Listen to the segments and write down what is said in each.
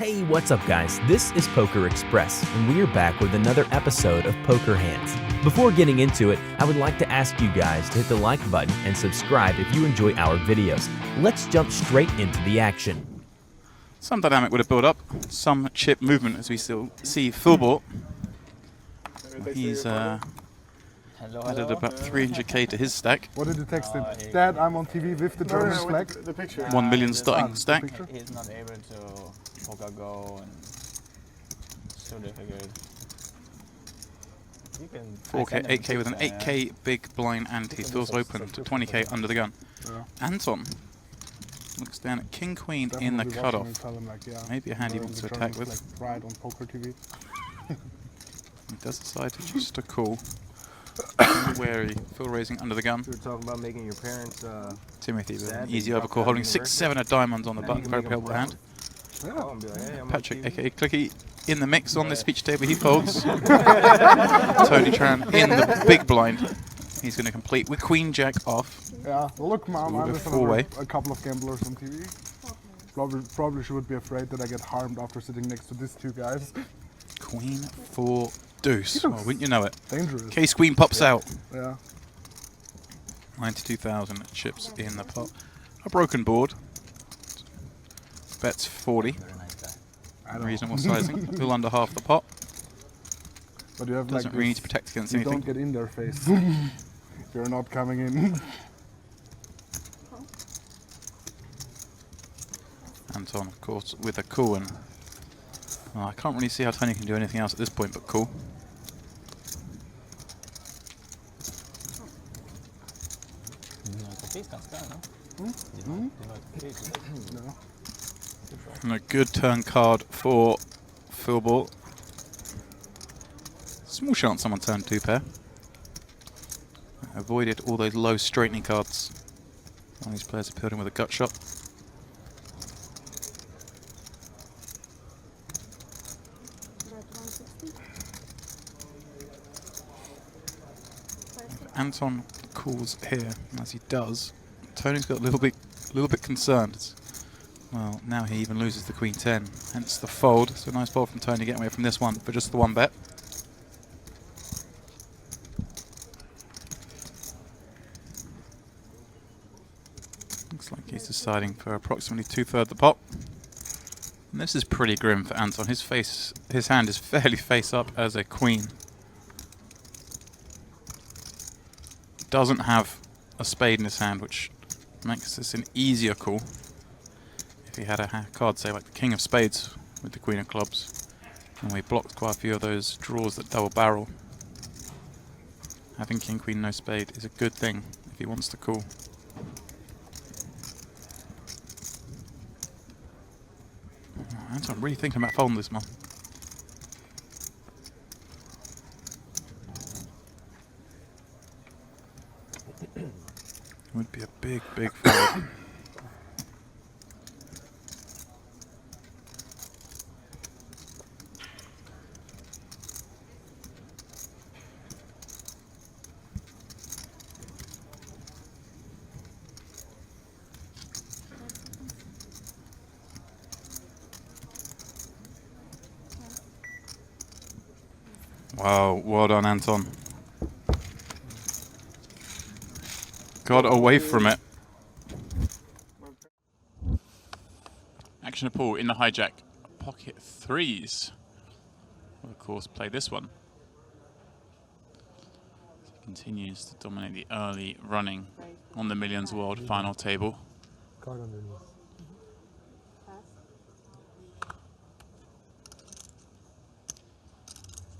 Hey, what's up guys? This is Poker Express, and we are back with another episode of Poker Hands. Before getting into it, I would like to ask you guys to hit the like button and subscribe if you enjoy our videos. Let's jump straight into the action. Some dynamic would have built up, some chip movement as we still see Philbort. He's added about 300k to his stack. What did you text him? Dad, I'm on TV with the German flag. The picture. 1 million starting stack. He's not able to poker go and it's so difficult. You can 4k, 8k with an 8k big blind ante. Feels open to 20k under the gun. Yeah. Anton looks down at King Queen in the cutoff. Maybe a hand he wants to attack with. Right on Poker TV. He does decide to just a call. Wary, Phil raising under the gun. We were talking about making your parents. Timothy with an easy overcall, holding 6-7 of diamonds on the button. Very playable hand. Yeah. Patrick, aka Clicky, in the mix on this speech table. He folds. Tony Tran in the big blind. He's going to complete with Queen Jack off. Yeah. Look, Mom, I'm with a couple of gamblers on TV. Probably she would be afraid that I get harmed after sitting next to these two guys. Queen 4 deuce. Well, wouldn't you know it? Dangerous. Case Queen pops out. Yeah. 92,000 chips in the pot. A broken board. Bets 40. Reasonable sizing. A little under half the pot. But you have Doesn't really need to protect against you anything. don't get in their face. You're not coming in. Anton, of course, with a cool one. Well, I can't really see how Tony can do anything else at this point but cool. And a good turn card for Philbort. Small chance someone turned 2 pair. Avoided all those low straightening cards. All these players appealed him with a gut shot. Anton calls here, as he does. Tony's got a little bit concerned. Well, now he even loses the Queen 10, hence the fold. So nice fold from Tony getting away from this one for just the one bet. Looks like he's deciding for approximately 2/3 the pot. And this is pretty grim for Anton. His hand is fairly face up as a queen. Doesn't have a spade in his hand, which makes this an easier call. If he had a card, say like the King of Spades with the Queen of Clubs, and we blocked quite a few of those draws that double barrel. Having King, Queen, no spade is a good thing if he wants to call. Anton really thinking about folding this one. Would be a big fold. Wow, well done, Anton. Got away from it. Action of Paul in the hijack. Pocket 3s. Will of course play this one. He continues to dominate the early running on the Millions World final table.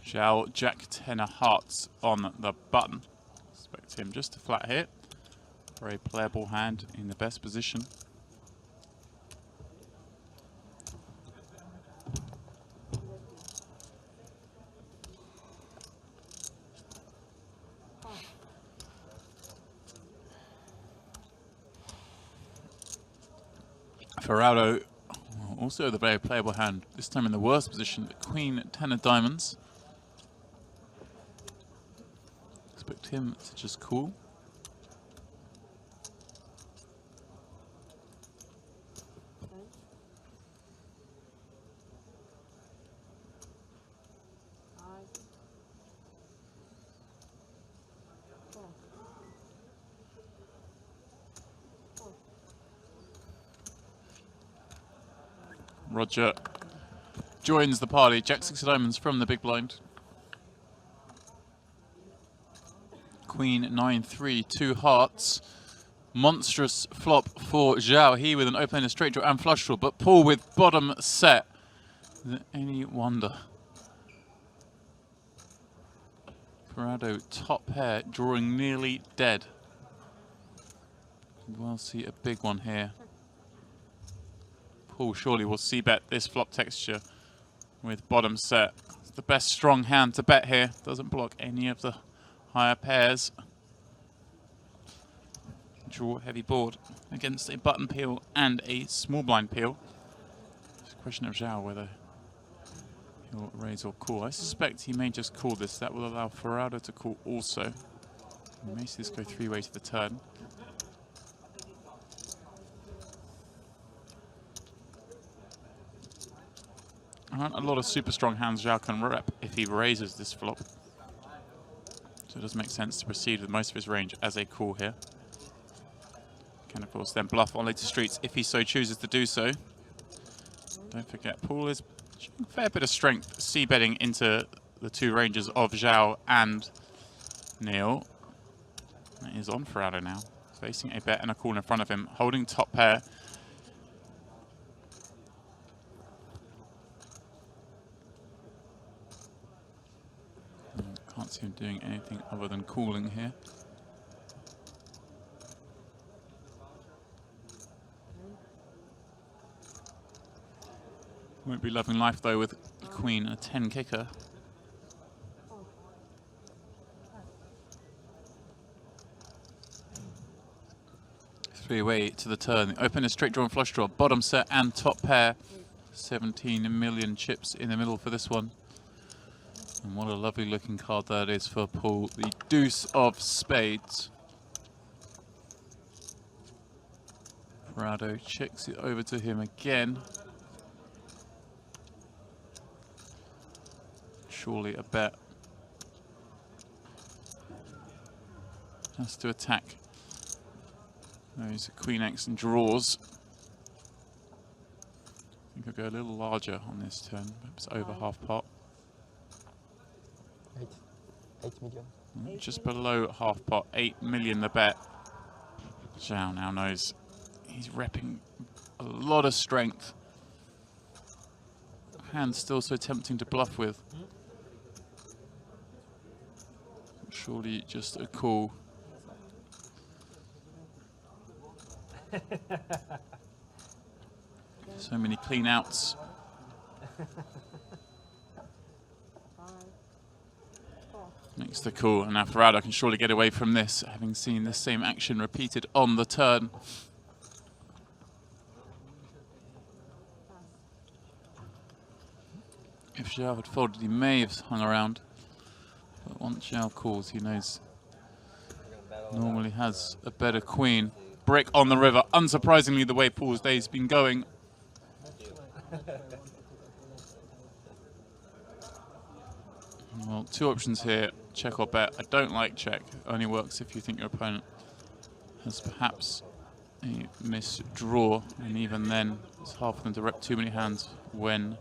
Shall Jack 10 of hearts on the button. Expect him just to flat hit. Very playable hand in the best position. Ferraro, also the very playable hand, this time in the worst position, the Queen 10 of diamonds. Expect him to just call. Roger joins the party. Jack 6 of diamonds from the big blind. Queen 9-3, 2 hearts. Monstrous flop for Zhao. He with an open, a straight draw and flush draw, but Paul with bottom set. Is it any wonder? Corrado top pair, drawing nearly dead. We'll see a big one here. Paul surely will see bet this flop texture with bottom set. It's the best strong hand to bet here. Doesn't block any of the higher pairs. Draw heavy board against a button peel and a small blind peel. It's a question of Zhao whether he'll raise or call. I suspect he may just call this. That will allow Ferrado to call also. We may see this go 3-way to the turn. Aren't a lot of super strong hands Zhao can rep if he raises this flop. So it does make sense to proceed with most of his range as a call here. Can of course then bluff on later streets if he so chooses to do so. Don't forget, Paul is showing a fair bit of strength c-betting into the 2 ranges of Zhao and Neil. That is on Ferrado now, facing a bet and a call in front of him, holding top pair. Can't see him doing anything other than calling here. Won't be loving life though with Queen and a 10 kicker. Three-way to the turn. The open is straight draw and flush draw. Bottom set and top pair. 17 million chips in the middle for this one. And what a lovely looking card that is for Paul. The deuce of spades. Prado checks it over to him again. Surely a bet. Has to attack. There's a Queen X and draws. I think I'll go a little larger on this turn, perhaps over half pot. 8 million. Just below half pot, 8 million the bet. Zhao now knows he's repping a lot of strength. Hand still so tempting to bluff with. Surely just a call. So many clean outs. Makes the call, and now Ferrado can surely get away from this, having seen the same action repeated on the turn. If Zhao had folded, he may have hung around. But once Zhao calls, he knows normally has a better queen. Brick on the river, unsurprisingly the way Paul's day's been going. Well, 2 options here, check or bet. I don't like check, only works if you think your opponent has perhaps a misdraw, and even then it's hard for them to rep too many hands when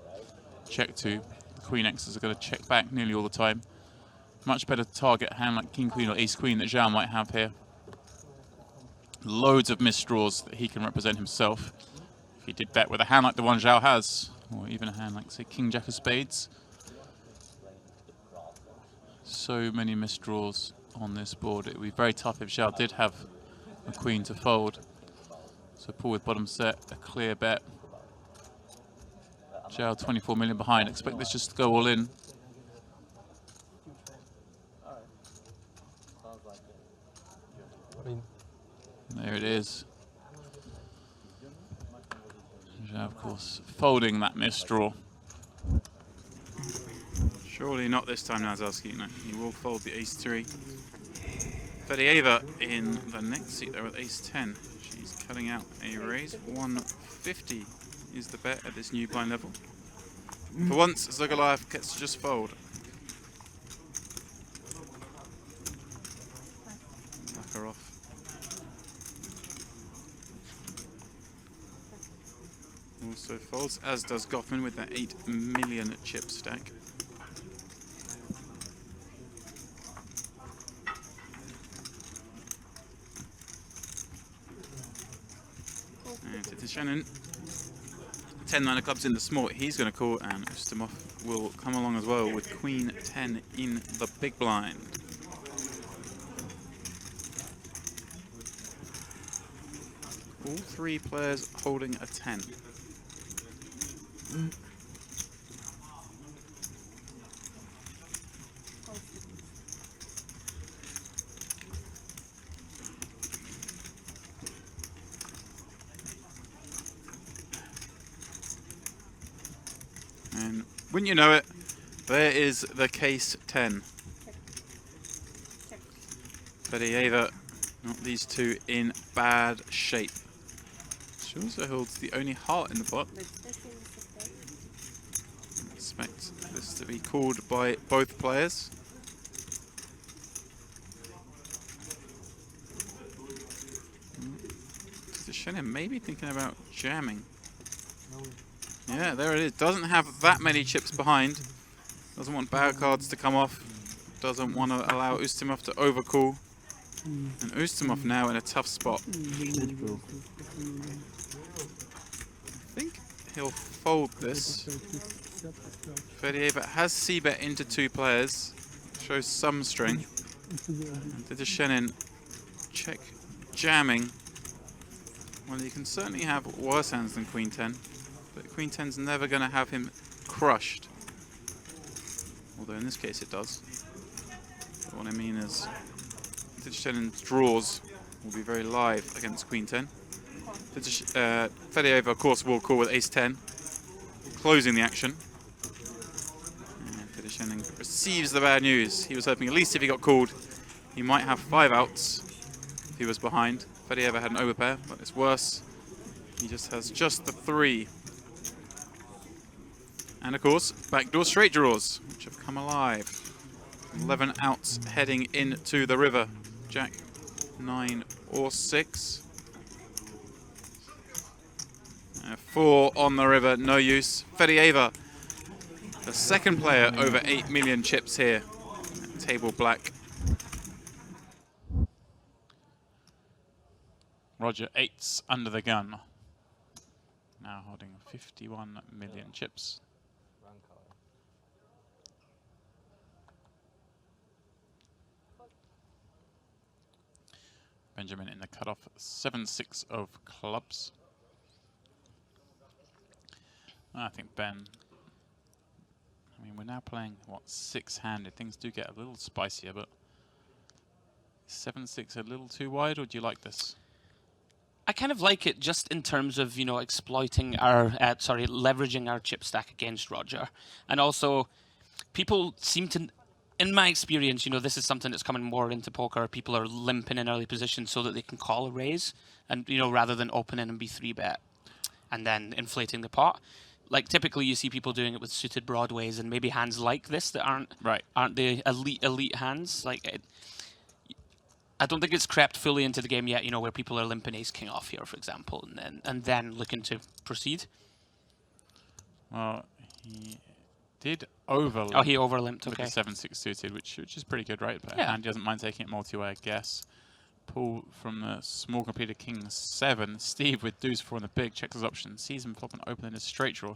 check to. The Queen X's are going to check back nearly all the time. Much better to target a hand like King Queen or Ace Queen that Zhao might have here. Loads of misdraws that he can represent himself. If he did bet with a hand like the one Zhao has, or even a hand like, say, King Jack of Spades. So many misdraws on this board. It would be very tough if Zhao did have a queen to fold. So Paul with bottom set, a clear bet. Zhao 24 million behind. Expect this just to go all in. There it is. Zhao, of course, folding that misdraw. Surely not this time, Nazarski. No, he will fold the ace-3. Fedieva in the next seat there with ace-10. She's cutting out a raise. 150 is the bet at this new blind level. For once, Zogalaev gets to just fold. Back her off. Also also folds, as does Goffman with that 8 million chip stack. And to Shannon. 10-9 of clubs in the small. He's going to call, and Ustimov will come along as well with Queen 10 in the big blind. All three players holding a 10. And wouldn't you know it, there is the case 10. Fedieva, not these two, in bad shape. She also holds the only heart in the pot. Expect this to be called by both players. Shannon maybe thinking about jamming. Yeah, there it is. Doesn't have that many chips behind. Doesn't want bad cards to come off. Doesn't want to allow Ustimov to overcall. And Ustimov now in a tough spot. I think he'll fold this. Fedieva has C-bet into two players. Shows some strength. And Shannon check jamming. Well, you can certainly have worse hands than Queen 10. But Queen 10's never going to have him crushed. Although in this case it does. But what I mean is, Shanon's draws will be very live against Queen 10. Fedieva, of course, will call with Ace 10, closing the action. And Shannon receives the bad news. He was hoping at least if he got called, he might have 5 outs if he was behind. Fedieva had an overpair, but it's worse. He just has just the 3. And of course, backdoor straight draws, which have come alive. 11 outs heading into the river. Jack, 9 or 6. 4 on the river, no use. Fedieva, the second player over 8 million chips here. Table black. Roger 8's under the gun. Now holding 51 million chips. Benjamin in the cutoff, 7-6 of clubs. I think Ben, I mean, we're now playing, what, 6-handed. Things do get a little spicier, but 7-6 a little too wide, or do you like this? I kind of like it just in terms of, you know, exploiting our, leveraging our chip stack against Roger. And also, people seem to, in my experience, you know, this is something that's coming more into poker. People are limping in early positions so that they can call a raise, and, you know, rather than opening and be 3-bet and then inflating the pot. Like, typically you see people doing it with suited broadways and maybe hands like this that aren't the elite hands. Like, I don't think it's crept fully into the game yet, you know, where people are limping ace king off here, for example, and then looking to proceed. Well, he did overlimp. Oh, he overlimped, with okay. the 7-6 suited, which is pretty good, right? But Yeah. and he doesn't mind taking it multi-way, I guess. Pull from the small completed king 7. Steve with deuce 4 in the big, checks his option, sees him flop and open in his straight draw.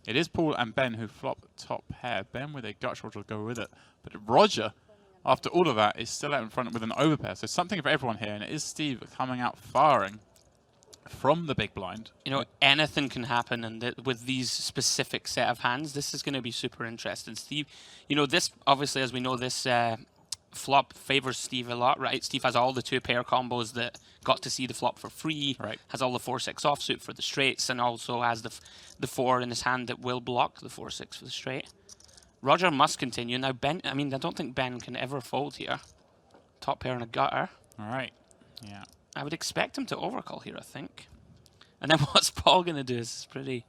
It is Paul and Ben who flop top pair. Ben with a gut draw will go with it. But Roger, after all of that, is still out in front with an overpair. So something for everyone here, and it is Steve coming out firing from the big blind. You know, anything can happen, and with these specific set of hands, this is going to be super interesting. Steve, you know, this, obviously, as we know, this flop favors Steve a lot, right? Steve has all the 2-pair combos that got to see the flop for free, right? Has all the 4-6 offsuit for the straights, and also has the 4 in his hand that will block the 4-6 for the straight. Roger must continue. Now, Ben, I mean, I don't think Ben can ever fold here. Top pair and a gutter. All right, yeah. I would expect him to overcall here, I think. And then what's Paul going to do is pretty...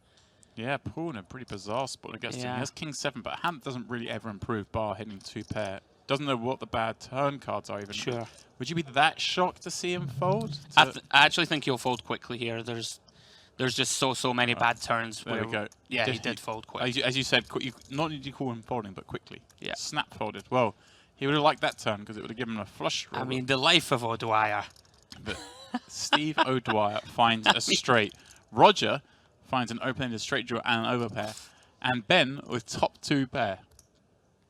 Yeah, Paul in a pretty bizarre spot against him. Yeah. He has king 7, but a hand doesn't really ever improve bar hitting 2-pair. Doesn't know what the bad turn cards are even. Sure. Would you be that shocked to see him fold? I actually think he'll fold quickly here. There's There's just so many bad turns. There we go. Yeah, he did fold quick. As you said, not only did you call him folding, but quickly. Yeah. Snap folded. Well, he would have liked that turn because it would have given him a flush draw. I mean, the life of O'Dwyer. But Steve O'Dwyer finds a straight. Roger finds an open-ended straight draw and an overpair. And Ben with top 2 pair.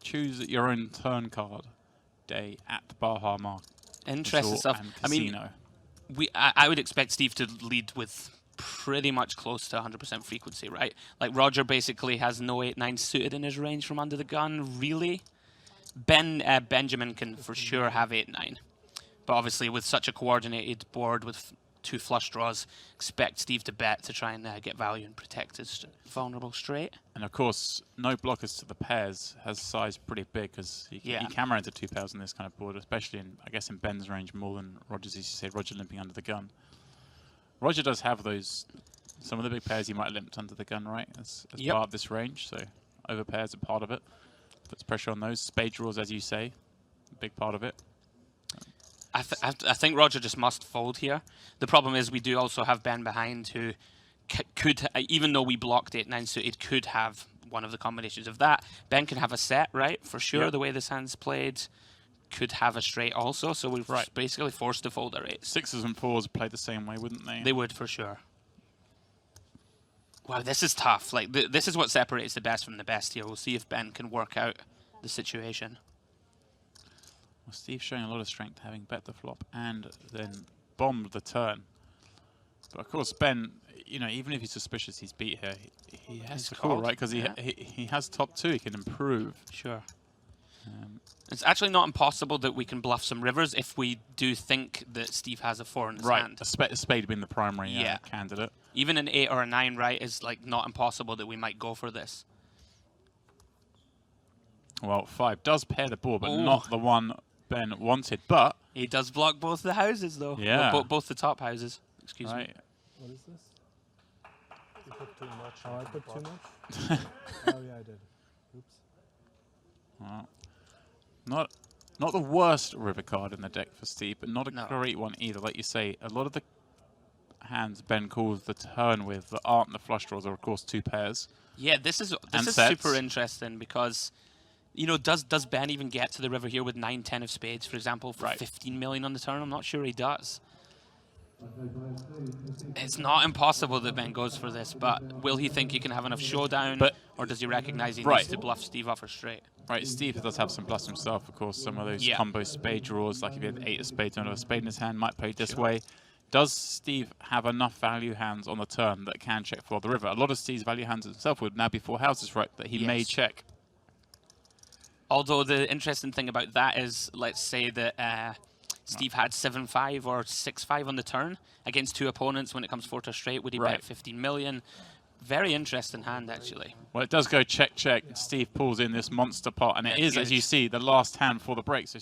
Choose your own turn card day at the Baja Mark. Interesting Resort stuff. and I mean, casino. I would expect Steve to lead with pretty much close to 100% frequency, right? Like Roger basically has no 8-9 suited in his range from under the gun, really. Benjamin can for sure have 8-9. But obviously with such a coordinated board with 2 flush draws, expect Steve to bet to try and get value and protect his vulnerable straight. And of course, no blockers to the pairs has size pretty big because he can run into 2 pairs on this kind of board, especially in, I guess, in Ben's range more than Roger's, as you say, Roger limping under the gun. Roger does have those, some of the big pairs he might have limped under the gun, right, as part of this range, so over pairs are part of it. Puts pressure on those. Spade draws, as you say, a big part of it. I think Roger just must fold here. The problem is we do also have Ben behind who could, even though we blocked 8-9 suited, could have one of the combinations of that. Ben can have a set, right, for sure, the way this hand's played. Could have a straight also, so we're basically forced to fold our 8s. 6s and 4s play the same way, wouldn't they? They would, for sure. Wow, this is tough. Like this is what separates the best from the best here. We'll see if Ben can work out the situation. Well, Steve's showing a lot of strength, having bet the flop and then bombed the turn. But of course, Ben, you know, even if he's suspicious he's beat here, he has to call, right? Because he has top 2, he can improve. Sure. It's actually not impossible that we can bluff some rivers if we do think that Steve has a 4 in his hand. A spade being the primary candidate. Even an 8 or a 9, right, is like not impossible that we might go for this. Well, 5 does pair the board, but not the one Ben wanted. But he does block both the houses, though. Yeah. Well, both the top houses. Excuse me. What is this? You put too much. Oh, I put too much? Oh, yeah, I did. Oops. Well, not the worst river card in the deck for Steve, but not a great one either. Like you say, a lot of the hands Ben calls the turn with that aren't the flush draws are, of course, 2 pairs. Yeah, this is super interesting because, you know, does Ben even get to the river here with 9-10 of spades, for example, for 15 million on the turn? I'm not sure he does. It's not impossible that Ben goes for this, but will he think he can have enough showdown, or does he recognize he needs to bluff Steve off or straight? Right, Steve does have some bluffs himself, of course. Some of those combo spade draws, like if he had 8 of spades and another spade in his hand, might play this way. Does Steve have enough value hands on the turn that can check for the river? A lot of Steve's value hands himself would now be 4 houses, right, that he may check. Although the interesting thing about that is, let's say that Steve had 7-5 or 6-5 on the turn against 2 opponents when it comes 4 to straight. Would he bet 15 million? Very interesting hand, actually. Well, it does go check, check. Steve pulls in this monster pot, and it is, as you see, the last hand for the break. So